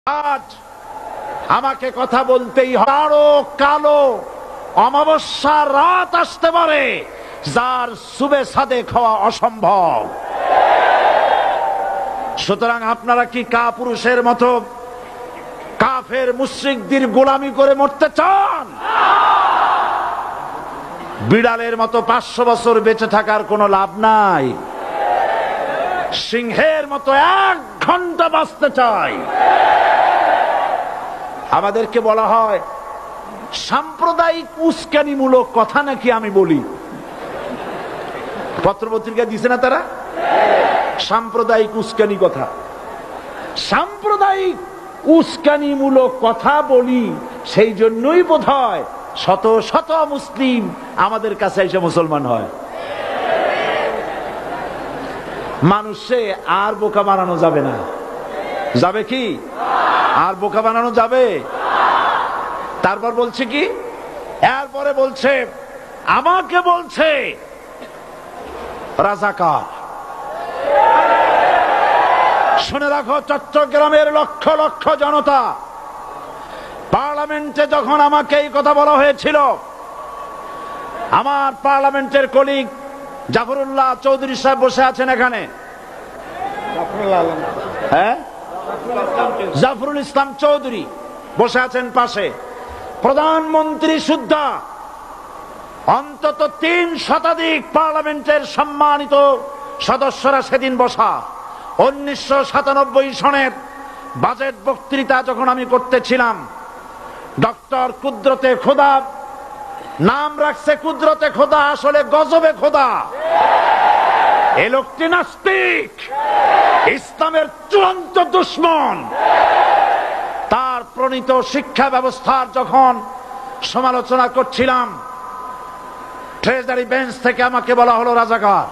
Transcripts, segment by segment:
আজ আমাকে কথা বলতেই আরো কালো অমাবস্যার রাত আসতে পারে যার সুবে সাদেক হওয়া অসম্ভব। সুতরাং আপনারা কি কাপুরুষের মতো কাফের মুশরিকদের গোলামি করে মরতে চান? বিড়ালের মতো 500 বছর বেঁচে থাকার কোনো লাভ নাই। সিংহের মতো 1 ঘন্টা বাঁচতে চাই। আমাদেরকে বলা হয় সাম্প্রদায়িক উস্কানিমূলক কথা নাকি আমি বলি। পত্রপত্রিকা দিছে না তারা? সাম্প্রদায়িক উস্কানি কথা, সাম্প্রদায়িক উস্কানিমূলক কথা বলি। সেই জন্যই বোধহয় শত শত মুসলিম আমাদের কাছে এসে মুসলমান হয়। মানুষে আর বোকা বানানো যাবে না। যাবে কি? আর বোকা বানানো যাবে? তারপর বলছে কি? এরপরে বলছে আমাকে বলছে রাজাকার। শুনে রাখো, চট্টগ্রামের লক্ষ লক্ষ জনতা, পার্লামেন্টে যখন আমাকে এই কথা বলা হয়েছিল, আমার পার্লামেন্টের কলিগ জাফরুল্লাহ চৌধুরী সাহেব বসে আছেন এখানে। হ্যাঁ, জাফরুল ইসলাম চৌধুরী বসে আছেন পাশে। প্রধানমন্ত্রী সুদ্ধা, অন্তত 3 শতাধিক পার্লামেন্টের সম্মানিত সদস্যরা সেদিন বসা। 1997 সনের বাজেট বক্তৃতা যখন আমি করতেছিলাম, ডক্টর কুদরতে খোদা, নাম রাখছে কুদরতে খোদা, আসলে গজবে খোদা। এই লোকটি নাস্তিক, ইসলামের চূড়ান্ত দুশমন। তার প্রণীত শিক্ষা ব্যবস্থার যখন সমালোচনা করছিলাম, ট্রেজারি বেঞ্চ থেকে আমাকে বলা হলো রাজাকার।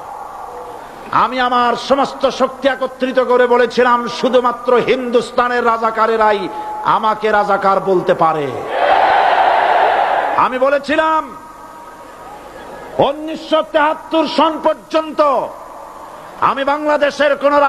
আমি আমার সমস্ত শক্তি একত্রিত করে বলেছিলাম শুধুমাত্র হিন্দুস্তানের রাজাকারেরাই আমাকে রাজাকার বলতে পারে। আমি বলেছিলাম 1973 সন পর্যন্ত আমি বাংলাদেশের কোন